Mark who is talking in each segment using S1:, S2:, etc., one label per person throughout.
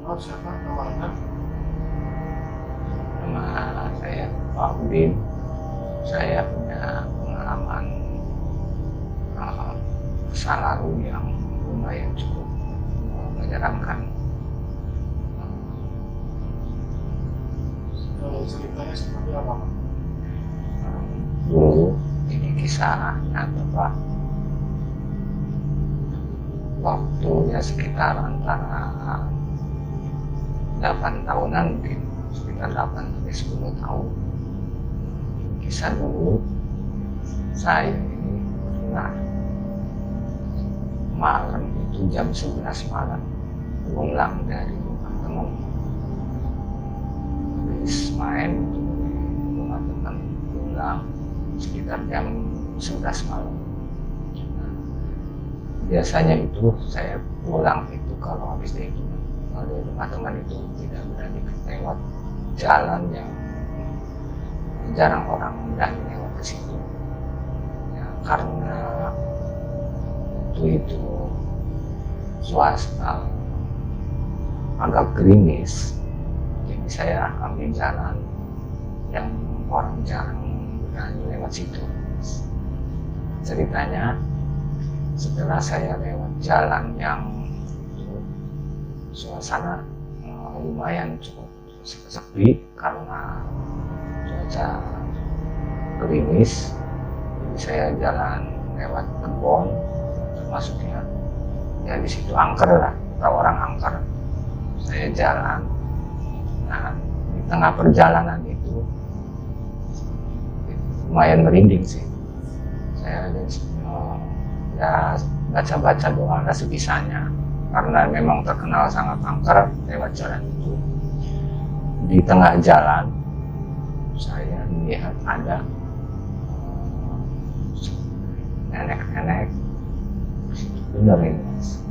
S1: Maaf, siapa nama Anda?
S2: Nama saya Pak Udin. Saya punya pengalaman masa lalu yang lumayan cukup menyeramkan.
S1: Kalau ceritanya seperti apa, Pak?
S2: Dulu ini kisah nyata, Pak. Waktunya sekitar antara 8 tahunan mungkin, sekitar 8 sampai 10 tahun. Kisah dulu, saya ini pernah malam itu jam 11 malam pulang dari rumah teman. Habis main di rumah teman, pulang sekitar jam 11 malam. Biasanya itu saya pulang itu kalau habis dari rumah teman itu tidak berani lewat jalan yang jarang orang berani lewat ke situ. Ya, karena itu suasana agak gerimis, jadi saya ambil jalan yang orang jarang berani lewat situ. Ceritanya, setelah saya lewat jalan yang suasana lumayan cukup sepi karena cuaca gerimis, jadi saya jalan lewat kebun, termasuknya ya di situ angker lah, atau orang angker. Saya jalan, nah di tengah perjalanan itu lumayan merinding sih. Saya ya baca-baca doa lah sebisanya, karena memang terkenal sangat angker lewat jalan itu. Di tengah jalan saya melihat ada nenek-nenek, bener ini mas,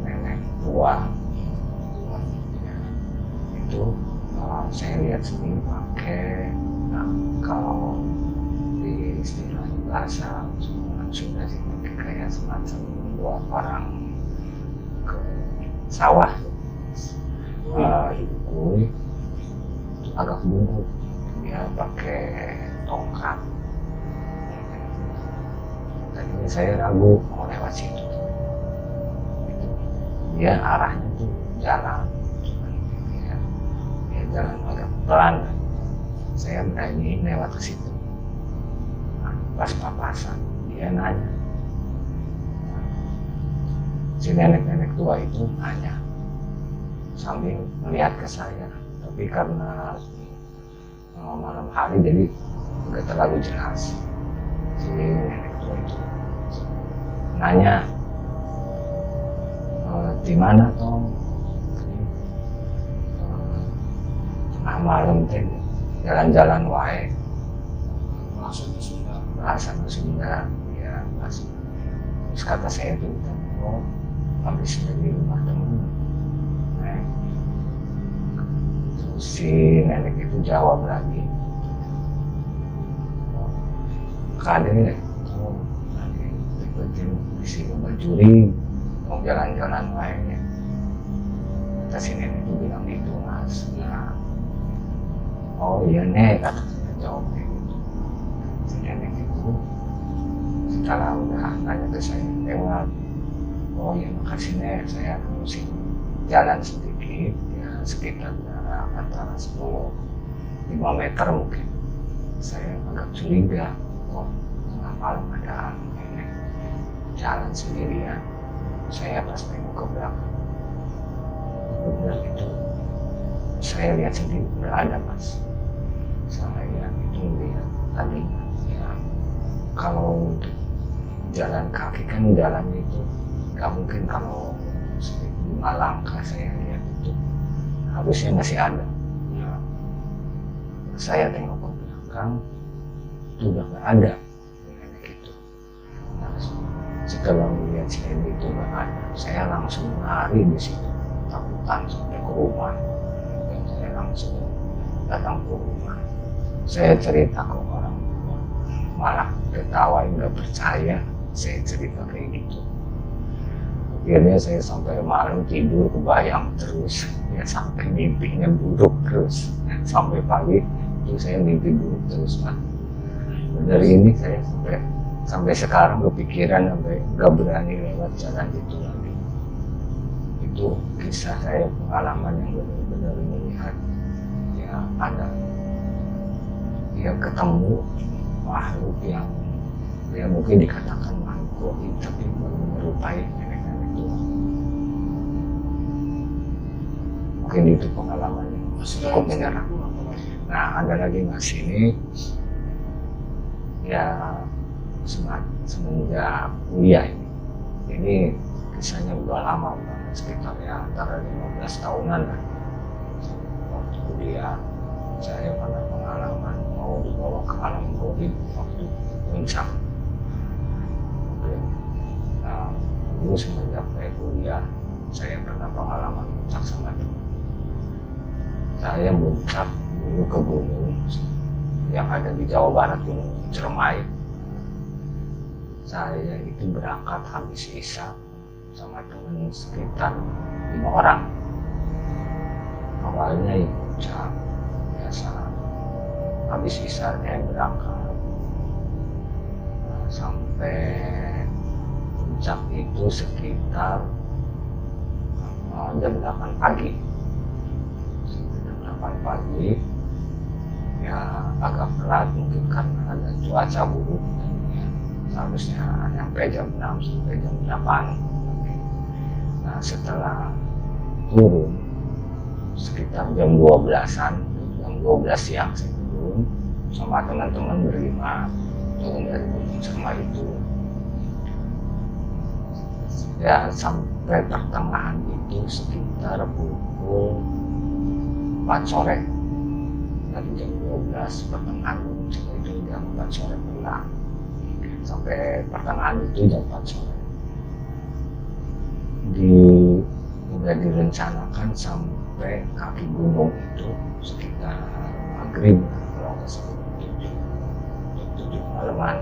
S2: nenek-nenek tua itu saya lihat sendiri pakai kalau di istilah bahasa sudah sih kayak semacam buat orang ke sawah, itu agak bungkuk, dia pakai tongkat. Tadinya saya ragu mau lewat situ, dia arahnya tuh jalan, dia jalan agak pelan. Saya berani lewat ke situ. Pas papasan, dia nanya, si nenek-nenek tua itu nanya sambil melihat ke saya, tapi karena malam hari jadi nggak terlalu jelas. Si nenek tua itu nanya, di mana Tom? Tengah malam teh jalan-jalan wae.
S1: Maksudnya sudah.
S2: Bahasa Sunda, ya bahasa. Terus kata saya itu, oh habis dari rumah temen. Nah, terus si nenek itu jawab lagi, kadang ya, oh nanti ikutin isi bajuri, mau jalan-jalan lainnya. Kata si nenek itu bilang itu mas. Nah, oh iya nek, kata saya jawab kayak gitu. Si nenek itu setelah udah nanya ke saya lewat, oh ya makasih nek, saya mesti jalan sedikit ya, sekitar antara 5 meter mungkin. Saya agak curiga, oh tengah malam ada nenek jalan sendirian. Saya pas tengok ke belakang, benar itu saya lihat sendiri berada mas. Saya itu lihat tadi ya, kalau jalan kaki kan jalannya itu nggak mungkin kalau 5 langkah saya lihat itu harusnya masih ada. Ya, saya tengok ke belakang itu udah nggak ada nenek itu. Nah, setelah melihat si nenek itu nggak ada, saya langsung lari di situ, takutan sampai ke rumah. Dan saya langsung datang ke rumah. Saya cerita ke orang tua, malah ketawain nggak percaya saya cerita kayak gitu. Akhirnya saya sampai malam tidur kebayang terus, ya sampai mimpinya buruk terus, sampai pagi itu saya mimpi buruk terus Pak. Dari ini saya sampai sekarang kepikiran, sampai nggak berani lewat jalan itu lagi. Itu kisah saya, pengalaman yang benar-benar melihat ya ada, ya ketemu makhluk yang ya mungkin dikatakan makhluk goib tapi menyerupai nenek-nenek tua. Mungkin itu pengalaman yang cukup menyeramkan. Nah ada lagi Mas ini ya semenjak kuliah ini kisahnya udah lama banget, sekitar ya antara 15 tahunan lah. Waktu kuliah saya pernah pengalaman mau dibawa ke alam goib waktu puncak. Nah dulu semenjak saya kuliah saya pernah pengalaman puncak sama teman. Saya puncak dulu ke gunung yang ada di Jawa Barat, Gunung Ciremai. Saya itu berangkat habis isya sama teman sekitar 5 orang. Awalnya ya puncak biasa, habis isya saya berangkat. Nah, sampai puncak itu sekitar jam 8 pagi. Jam 8 pagi ya agak telat mungkin karena ada cuaca buruk. Seharusnya sampai jam 6 sampai jam 8. Nah setelah turun sekitar jam 12-an, jam 12 siang saya turun sama teman-teman berlima, turun dari Gunung Ciremai itu. Ya sampai pertengahan itu sekitar pukul 4 sore. Dari jam 12 pertengahan Gunung Ciremai itu jam 4 sore pulang. Sampai pertengahan itu jam 4 sore. Udah direncanakan sampai kaki gunung itu sekitar maghrib kalau nggak salah 7 malaman.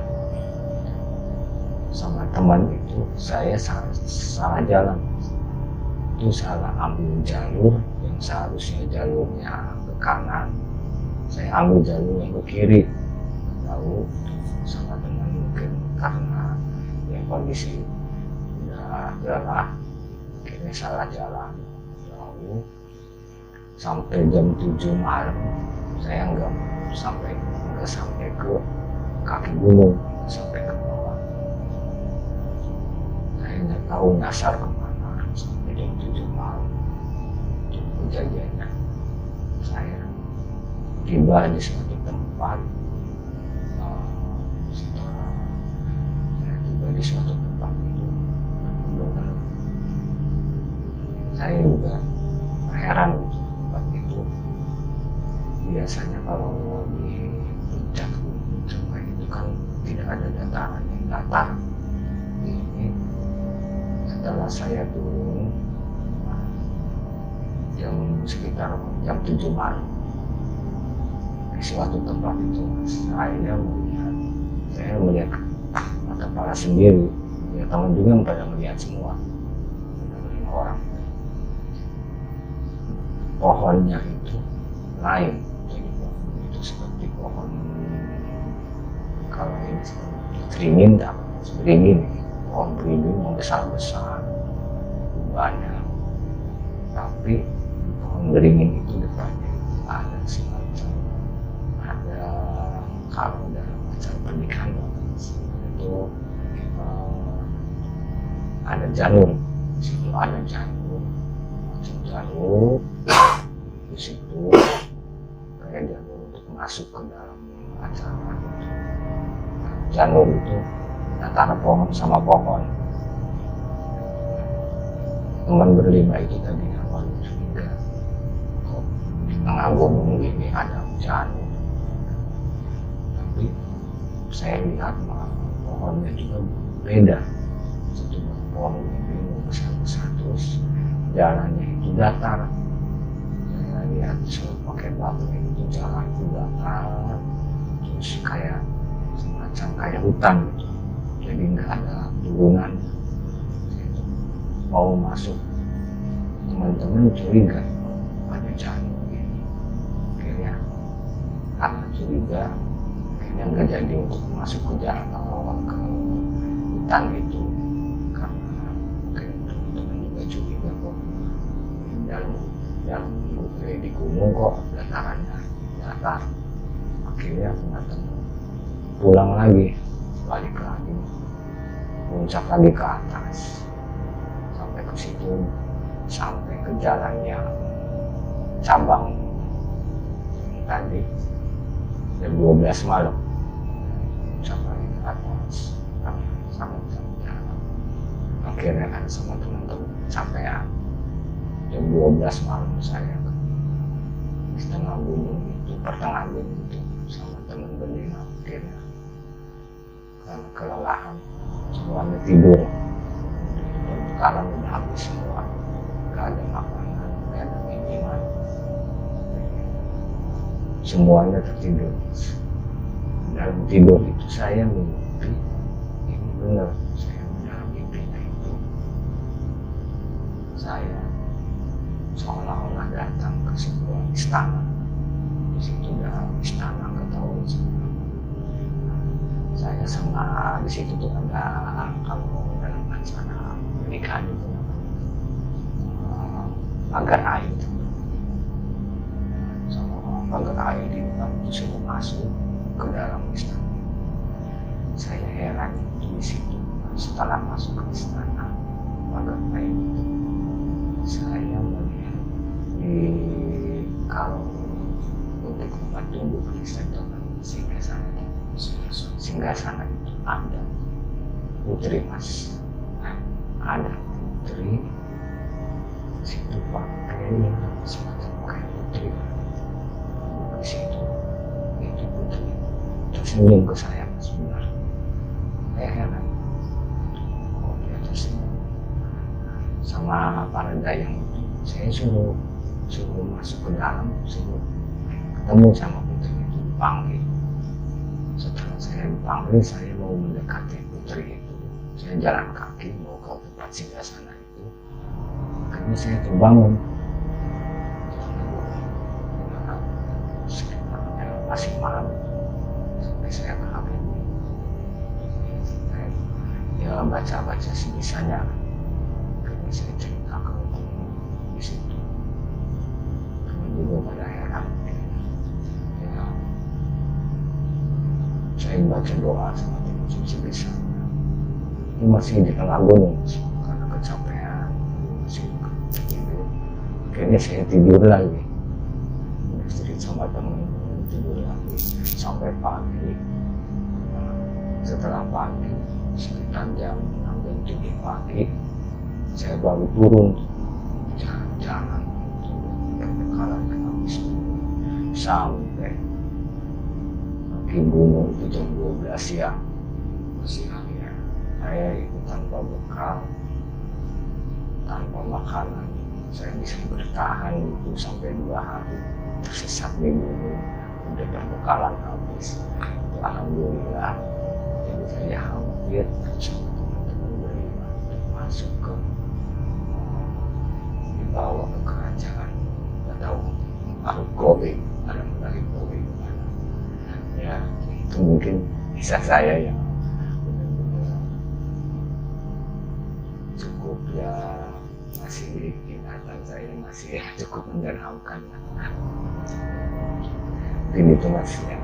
S2: Sama teman itu saya salah jalan. Itu salah ambil jalur yang seharusnya jalurnya ke kanan. Saya ambil jalur yang ke kiri. Lalu sama teman mungkin karena ya kondisi udah lelah, akhirnya salah jalan. Lalu sampai jam 7 malam saya nggak sampai ke kaki gunung, sampai ke bawah. Saya nggak tahu nyasar kemana sampai jam 7 malam. Itu kejadiannya. Saya tiba di suatu tempat. Di suatu tempat itu saya juga heran gitu. Tempat itu biasanya kalau di puncak gunung Ciremai itu kan tidak ada dataran yang datar. Ini setelah saya turun sekitar jam 7 malam di suatu tempat itu saya melihat kepala sendiri, ya teman juga pada melihat semua, ada 5 orang. Pohonnya itu lain, jadi pohon itu seperti pohon kalau ini seperti beringin, pohon beringin yang besar-besar, banyak. Tapi pohon beringin itu depannya ada semacam kalau dalam acara pernikahan itu ada jalur, di situ ada jalur di situ kayak jalur untuk masuk ke dalam acara itu. Nah, jalur itu antara pohon sama pohon. Teman berlima itu tadi awal curiga, kok di tengah gunung ini ada jalur. Tapi saya lihat pohonnya juga beda. Satu pohon ini besar-besar, terus jalannya itu datar. Saya lihat pakai batu itu jalan itu datar, terus kayak semacam kayak hutan gitu. Jadi nggak ada turunan. mau masuk, teman-teman curiga ada jalan begini. Akhirnya karena curiga, akhirnya nggak jadi untuk masuk ke jalan atau ke hutan itu, karena mungkin teman-teman juga curiga kok dalam di gunung kok datarannya datar. Akhirnya teman-teman pulang lagi, balik lagi, puncak lagi ke atas, sampai ke situ, sampai ke jalan yang cabang tadi jam 12 malam, sampai ke atas, sampai jalan. Akhirnya kan sama teman-teman sampai jam 12 malam saya ke setengah gunung itu, pertengahan gunung itu sama teman berlima. Akhirnya karena kelelahan semuanya tidur, sekarang udah habis semua, gak ada makanan, gak ada minuman, semuanya tertidur. Dalam tidur itu saya mimpi, ini benar, saya dalam mimpinya itu saya seolah-olah datang ke sebuah istana. Di situ dalam istana ketahuan saya sama di situ tuh ada, kalau dalam acara pernikahan itu pagar air itu, sama pagar air di depan itu suruh masuk ke dalam istana. Saya heran itu di situ. Setelah masuk ke istana pagar air itu, saya melihat kalau untuk tempat duduk di sektor singgah sana itu ada putri, Mas. Ada putri situ pakai semacam kayak putri di situ, itu putri tersenyum ke saya, Mas. Benar, saya heran, oh dia tersenyum. Sama para dayang itu saya suruh masuk ke dalam, suruh ketemu sama putri itu, dipanggil. Setelah saya dipanggil, saya mau mendekati putri itu, saya jalan kaki mau ke tempat singgah sana itu. Akhirnya saya terbangun, sekitarnya masih malam, sampai saya kaget. Ya baca-baca sebisanya, akhirnya saya cerita ke teman di situ. Teman juga pada heran. Saya baca doa sama teman sebisanya. Ini masih di tengah gunung, karena kecapean, masih tidur. Akhirnya saya tidur lagi, istri sama teman tidur lagi sampai pagi. Setelah pagi, sekitar jam 6 dan 7 pagi, saya baru turun jalan-jalan perbekalan ke habis sampai di gunung itu jam 12 siang. Ya, saya itu tanpa bekal, tanpa makanan, saya bisa bertahan itu sampai 2 hari tersesat di gunung, udah berbekalan habis. Alhamdulillah. Jadi saya hampir sama teman-teman berlima masuk ke dibawa ke kerajaan, nggak tahu Arab Gobi, ada dari Gobi mana. Ya itu mungkin kisah saya yang benar-benar cukup, ya masih ingatan saya masih cukup menyeramkan. Mungkin itu Mas ya.